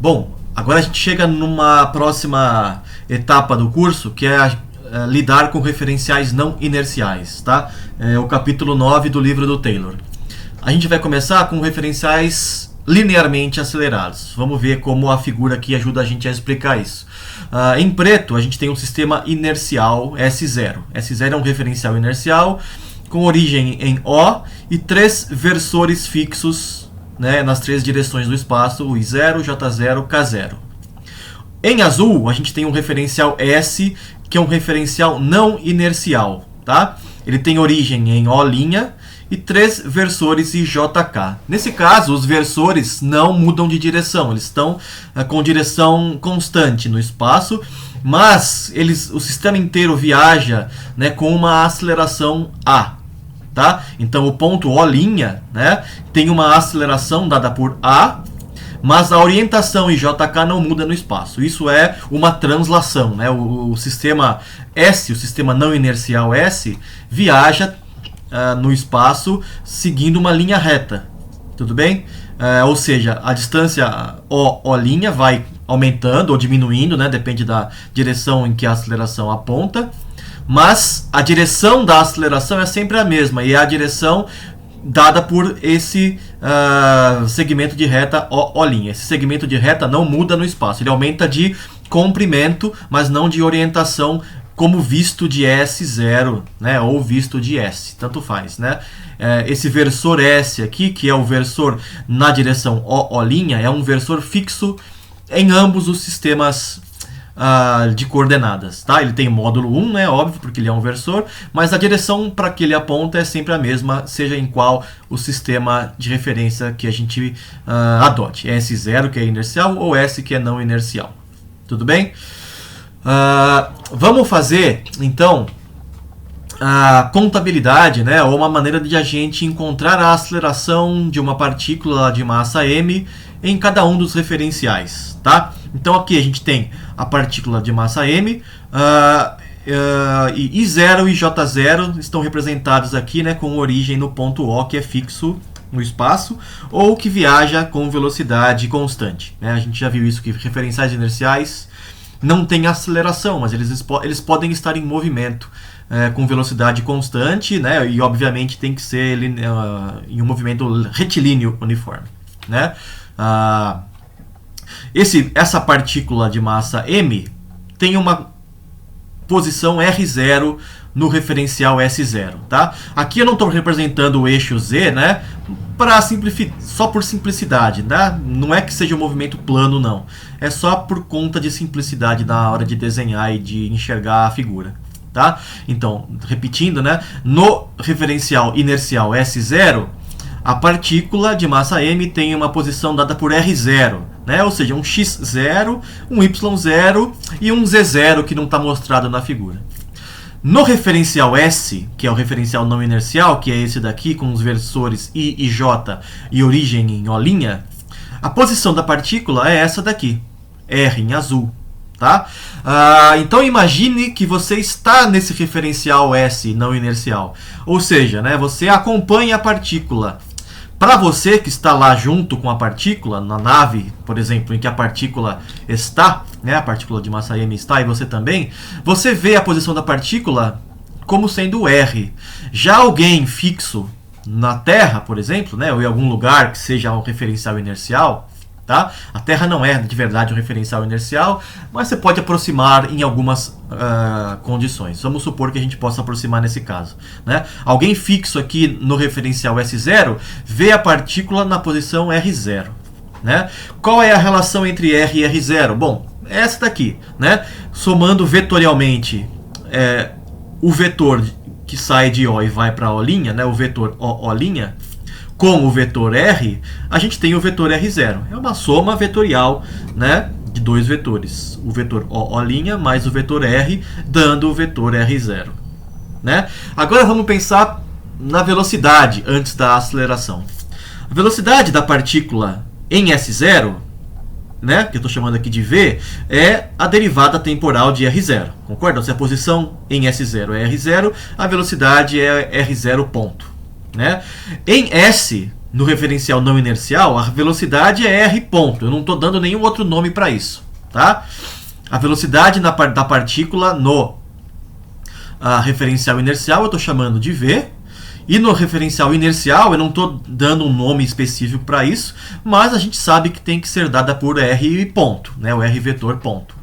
Bom, agora a gente chega numa próxima etapa do curso, que é lidar com referenciais não inerciais, tá? É o capítulo 9 do livro do Taylor. A gente vai começar com referenciais linearmente acelerados. Vamos ver como a figura aqui ajuda a gente a explicar isso. Em preto, a gente tem um sistema inercial S0. S0 é um referencial inercial com origem em O e 3 versores fixos, né, nas 3 direções do espaço, o I0, J0, K0. Em azul, a gente tem um referencial S, que é um referencial não inercial, tá? Ele tem origem em O' e 3 versores IJK. Nesse caso, os versores não mudam de direção, eles estão com direção constante no espaço, mas o sistema inteiro viaja, né, com uma aceleração A. Tá? Então o ponto O', né, tem uma aceleração dada por A, mas a orientação IJK não muda no espaço. Isso é uma translação, né? O sistema S, o sistema não inercial S, viaja no espaço seguindo uma linha reta. Tudo bem? Ou seja, a distância O' vai aumentando ou diminuindo, né? Depende da direção em que a aceleração aponta. Mas a direção da aceleração é sempre a mesma, e é a direção dada por esse segmento de reta O'. Esse segmento de reta não muda no espaço, ele aumenta de comprimento, mas não de orientação, como visto de S0, né, ou visto de S, tanto faz, né? Esse versor S aqui, que é o versor na direção O', é um versor fixo em ambos os sistemas de coordenadas, tá? Ele tem módulo 1, né, óbvio, porque ele é um versor, mas a direção para que ele aponta é sempre a mesma, seja em qual o sistema de referência que a gente adote. S0, que é inercial, ou S, que é não inercial. Tudo bem? Vamos fazer, então, a contabilidade, né, ou uma maneira de a gente encontrar a aceleração de uma partícula de massa m em cada um dos referenciais, tá? Então aqui a gente tem a partícula de massa m, e I0 e J0 estão representados aqui, né, com origem no ponto O, que é fixo no espaço, ou que viaja com velocidade constante, né? A gente já viu isso, que referenciais inerciais não têm aceleração, mas eles podem estar em movimento com velocidade constante, né? E obviamente tem que ser em um movimento retilíneo uniforme, né? Essa partícula de massa m tem uma posição R0 no referencial S0, tá? Aqui eu não estou representando o eixo Z, né, só por simplicidade, né? Não é que seja um movimento plano, não. É só por conta de simplicidade na hora de desenhar e de enxergar a figura, tá? Então, repetindo, né, no referencial inercial S0, a partícula de massa m tem uma posição dada por R0, né? Ou seja, um x0, um y0 e um z0 que não está mostrado na figura. No referencial S, que é o referencial não inercial, que é esse daqui com os versores I e J e origem em O', a posição da partícula é essa daqui, R em azul. Tá? Então imagine que você está nesse referencial S não inercial, ou seja, né, você acompanha a partícula. Para você que está lá junto com a partícula, na nave, por exemplo, em que a partícula está, né, a partícula de massa m está e você também, você vê a posição da partícula como sendo R. Já alguém fixo na Terra, por exemplo, né, ou em algum lugar que seja um referencial inercial, tá? A Terra não é de verdade um referencial inercial, mas você pode aproximar em algumas condições. Vamos supor que a gente possa aproximar nesse caso, né? Alguém fixo aqui no referencial S0 vê a partícula na posição R0. Né? Qual é a relação entre R e R0? Bom, essa daqui, né? Somando vetorialmente o vetor que sai de O e vai para O', né? O vetor O', com o vetor R, a gente tem o vetor R0. É uma soma vetorial, né, de dois vetores. O vetor O' mais o vetor R, dando o vetor R0. Né? Agora vamos pensar na velocidade antes da aceleração. A velocidade da partícula em S0, né, que eu estou chamando aqui de V, é a derivada temporal de R0. Concorda? Se a posição em S0 é R0, a velocidade é R0 ponto. Né? Em S, no referencial não inercial, a velocidade é r ponto. Eu não estou dando nenhum outro nome para isso, tá? A velocidade da partícula no referencial inercial eu estou chamando de v. E no referencial inercial eu não estou dando um nome específico para isso, mas a gente sabe que tem que ser dada por r ponto, né? O r vetor ponto.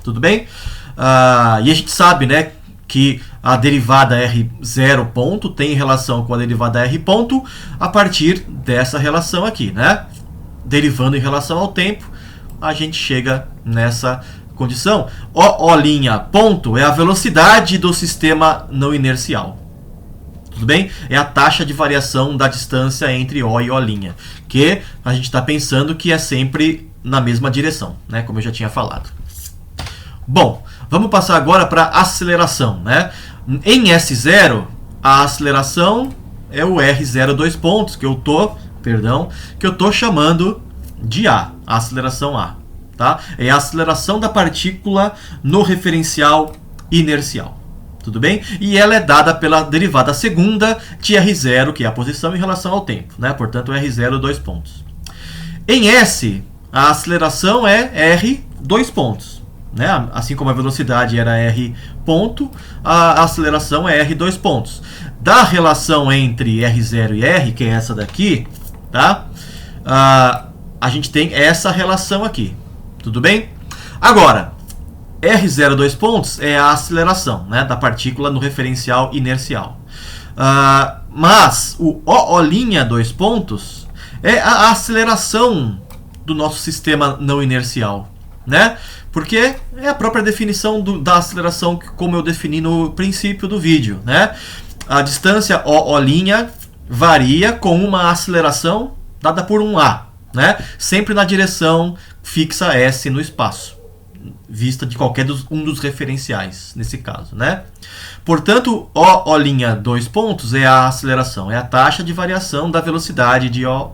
Tudo bem? E a gente sabe, né, que a derivada r0 ponto tem relação com a derivada r ponto a partir dessa relação aqui, né? Derivando em relação ao tempo, a gente chega nessa condição. O' ponto é a velocidade do sistema não inercial. Tudo bem? É a taxa de variação da distância entre O e O', que a gente está pensando que é sempre na mesma direção, né? Como eu já tinha falado. Bom, vamos passar agora para aceleração, né? Em S0, a aceleração é o R0 dois pontos, que eu tô chamando de A aceleração A, tá? É a aceleração da partícula no referencial inercial. Tudo bem? E ela é dada pela derivada segunda de R0, que é a posição em relação ao tempo, né? Portanto, R0 dois pontos. Em S, a aceleração é R dois pontos, né? Assim como a velocidade era R ponto, a aceleração é R dois pontos. Da relação entre R0 e R, que é essa daqui, tá? A gente tem essa relação aqui. Tudo bem? Agora, R0 dois pontos é a aceleração, né, da partícula no referencial inercial. Mas o O' dois pontos é a aceleração do nosso sistema não inercial, né? Porque é a própria definição da aceleração, como eu defini no princípio do vídeo, né? A distância O' varia com uma aceleração dada por um A, né? Sempre na direção fixa S no espaço, vista de qualquer um dos referenciais, nesse caso, né? Portanto, O' dois pontos é a aceleração, é a taxa de variação da velocidade de O',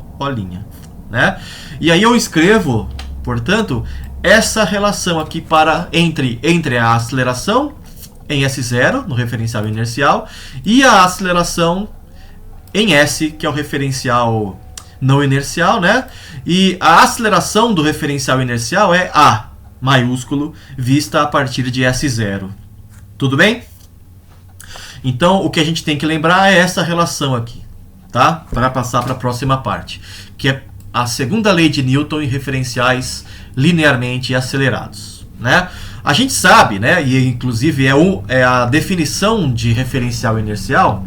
né? E aí eu escrevo, portanto, essa relação aqui entre a aceleração em S0, no referencial inercial, e a aceleração em S, que é o referencial não inercial, né? E a aceleração do referencial inercial é A maiúsculo, vista a partir de S0. Tudo bem? Então, o que a gente tem que lembrar é essa relação aqui, tá? Para passar para a próxima parte, que é a segunda lei de Newton em referenciais linearmente acelerados, né? A gente sabe, né? E inclusive é a definição de referencial inercial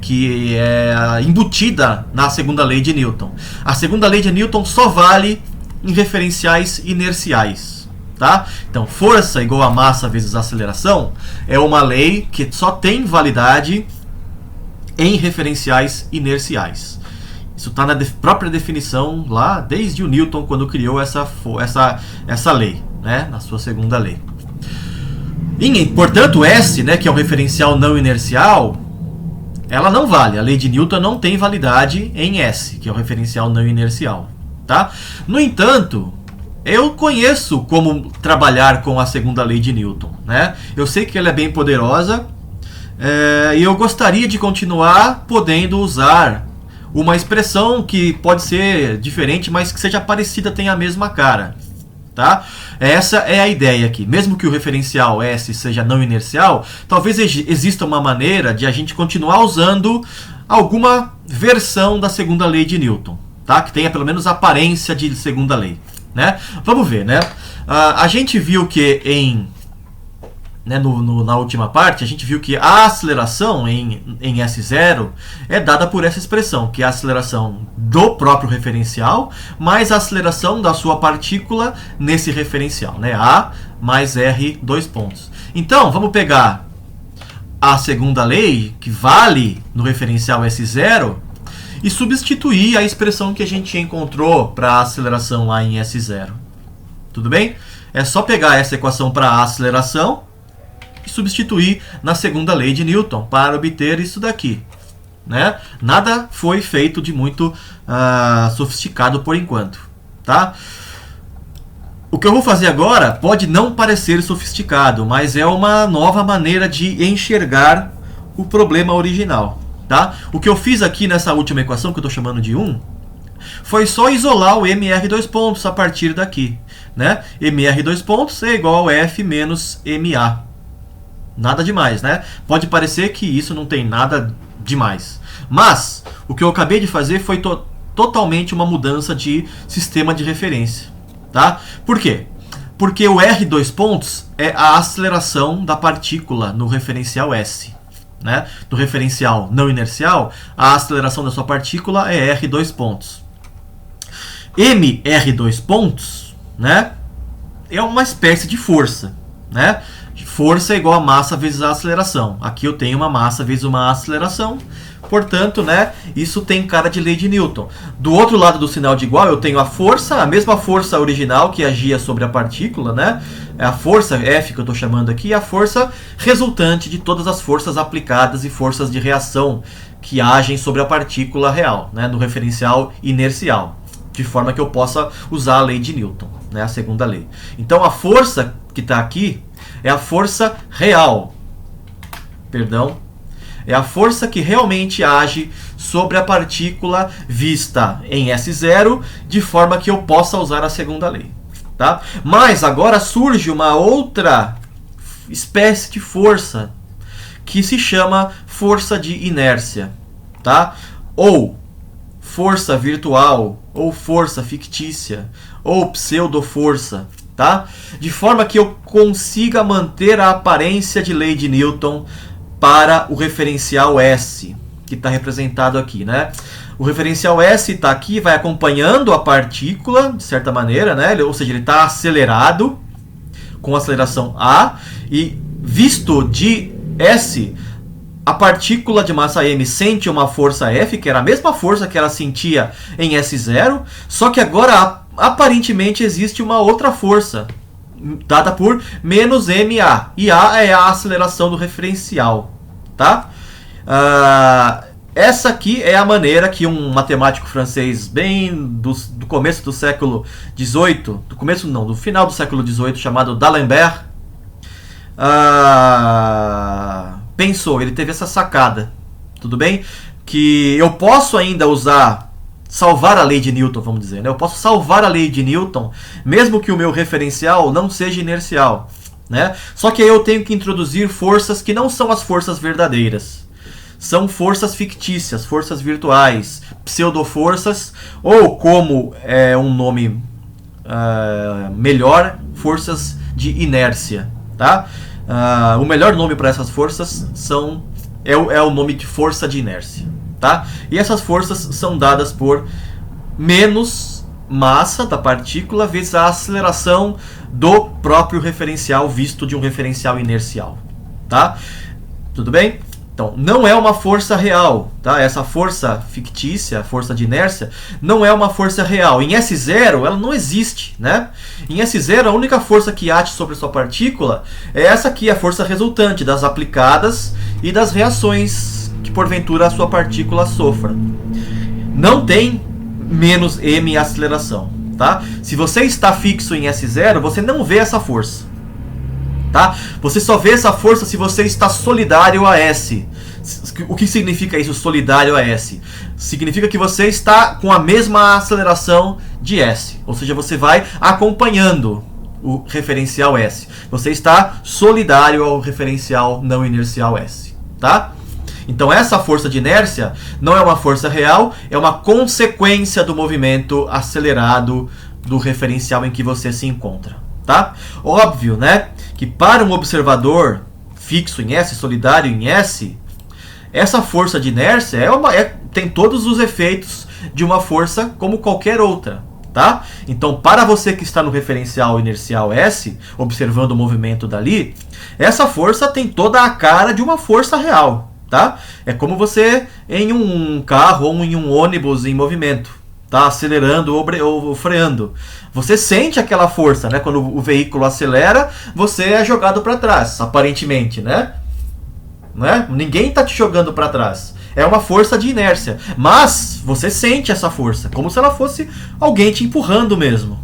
que é embutida na segunda lei de Newton. A segunda lei de Newton só vale em referenciais inerciais, tá? Então, força igual a massa vezes aceleração é uma lei que só tem validade em referenciais inerciais. Isso está na própria definição lá, desde o Newton, quando criou essa lei, né? Na sua segunda lei. Portanto, S, né, que é o referencial não inercial, ela não vale. A lei de Newton não tem validade em S, que é o referencial não inercial, tá? No entanto, eu conheço como trabalhar com a segunda lei de Newton, né? Eu sei que ela é bem poderosa e eu gostaria de continuar podendo usar uma expressão que pode ser diferente, mas que seja parecida, tenha a mesma cara, tá? Essa é a ideia aqui. Mesmo que o referencial S seja não inercial, talvez exista uma maneira de a gente continuar usando alguma versão da segunda lei de Newton, tá? Que tenha pelo menos a aparência de segunda lei, né? Vamos ver, né? A gente viu que na última parte, a gente viu que a aceleração em S0 é dada por essa expressão, que é a aceleração do próprio referencial mais a aceleração da sua partícula nesse referencial, né? A mais R dois pontos. Então, vamos pegar a segunda lei, que vale no referencial S0, e substituir a expressão que a gente encontrou para a aceleração lá em S0. Tudo bem? É só pegar essa equação para a aceleração e substituir na segunda lei de Newton para obter isso daqui, né? Nada foi feito de muito sofisticado por enquanto, tá? O que eu vou fazer agora pode não parecer sofisticado, mas é uma nova maneira de enxergar o problema original, Tá? O que eu fiz aqui nessa última equação, que eu estou chamando de 1, foi só isolar o MR dois pontos a partir daqui. Né? MR dois pontos é igual ao F menos MA. Nada demais, né? Pode parecer que isso não tem nada demais. Mas o que eu acabei de fazer foi totalmente uma mudança de sistema de referência. Tá? Por quê? Porque o R dois pontos é a aceleração da partícula no referencial S. Né? No referencial não inercial, a aceleração da sua partícula é R dois pontos. MR dois pontos, né, é uma espécie de força. Né? Força é igual a massa vezes a aceleração. Aqui eu tenho uma massa vezes uma aceleração. Portanto, né, isso tem cara de lei de Newton. Do outro lado do sinal de igual, eu tenho a força, a mesma força original que agia sobre a partícula, né? É a força F que eu estou chamando aqui, a força resultante de todas as forças aplicadas e forças de reação que agem sobre a partícula real, né, no referencial inercial, de forma que eu possa usar a lei de Newton, né, a segunda lei. Então, a força que está aqui é a força real. Perdão. É a força que realmente age sobre a partícula vista em S0, de forma que eu possa usar a segunda lei. Tá? Mas agora surge uma outra espécie de força, que se chama força de inércia. Tá? Ou força virtual, ou força fictícia, ou pseudoforça. Tá? De forma que eu consiga manter a aparência de lei de Newton para o referencial S, que está representado aqui, né? O referencial S está aqui, vai acompanhando a partícula, de certa maneira, né? Ou seja, ele está acelerado, com aceleração A, e visto de S, a partícula de massa M sente uma força F, que era a mesma força que ela sentia em S0, só que agora, aparentemente, existe uma outra força, dada por menos MA. E A é a aceleração do referencial. Tá? Essa aqui é a maneira que um matemático francês bem do começo do século XVIII, do final do século XVIII, chamado D'Alembert, pensou. Ele teve essa sacada, tudo bem? Que eu posso ainda salvar a lei de Newton, vamos dizer, né? Eu posso salvar a lei de Newton, mesmo que o meu referencial não seja inercial, né? Só que aí eu tenho que introduzir forças que não são as forças verdadeiras. São forças fictícias, forças virtuais, pseudoforças, ou como é um nome melhor, forças de inércia. Tá? O melhor nome para essas forças é o nome de força de inércia. Tá? E essas forças são dadas por menos massa da partícula vezes a aceleração do próprio referencial visto de um referencial inercial. Tá? Tudo bem? Então, não é uma força real. Tá? Essa força fictícia, força de inércia, não é uma força real. Em S0, ela não existe. Né? Em S0, a única força que age sobre a sua partícula é essa aqui, a força resultante das aplicadas e das reações que porventura a sua partícula sofra. Não tem menos m aceleração. Tá? Se você está fixo em S0, você não vê essa força. Tá? Você só vê essa força se você está solidário a S. O que significa isso, solidário a S? Significa que você está com a mesma aceleração de S. Ou seja, você vai acompanhando o referencial S. Você está solidário ao referencial não inercial S. Tá? Então essa força de inércia não é uma força real, é uma consequência do movimento acelerado do referencial em que você se encontra. Tá? Óbvio, né, que para um observador fixo em S, solidário em S, essa força de inércia tem todos os efeitos de uma força como qualquer outra. Tá? Então, para você que está no referencial inercial S, observando o movimento dali, essa força tem toda a cara de uma força real. Tá? É como você em um carro ou em um ônibus em movimento, tá? Acelerando ou freando. Você sente aquela força, né? Quando o veículo acelera, você é jogado para trás, aparentemente, né? Ninguém está te jogando para trás. É uma força de inércia. Mas você sente essa força, como se ela fosse alguém te empurrando mesmo.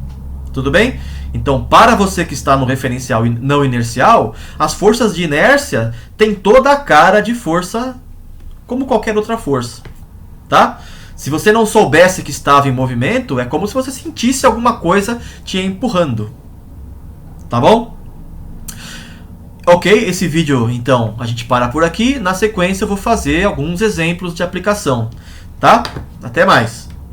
Tudo bem? Então, para você que está no referencial não inercial, as forças de inércia têm toda a cara de força como qualquer outra força, tá? Se você não soubesse que estava em movimento, é como se você sentisse alguma coisa te empurrando, tá bom? Ok, esse vídeo, então, a gente para por aqui. Na sequência eu vou fazer alguns exemplos de aplicação, tá? Até mais!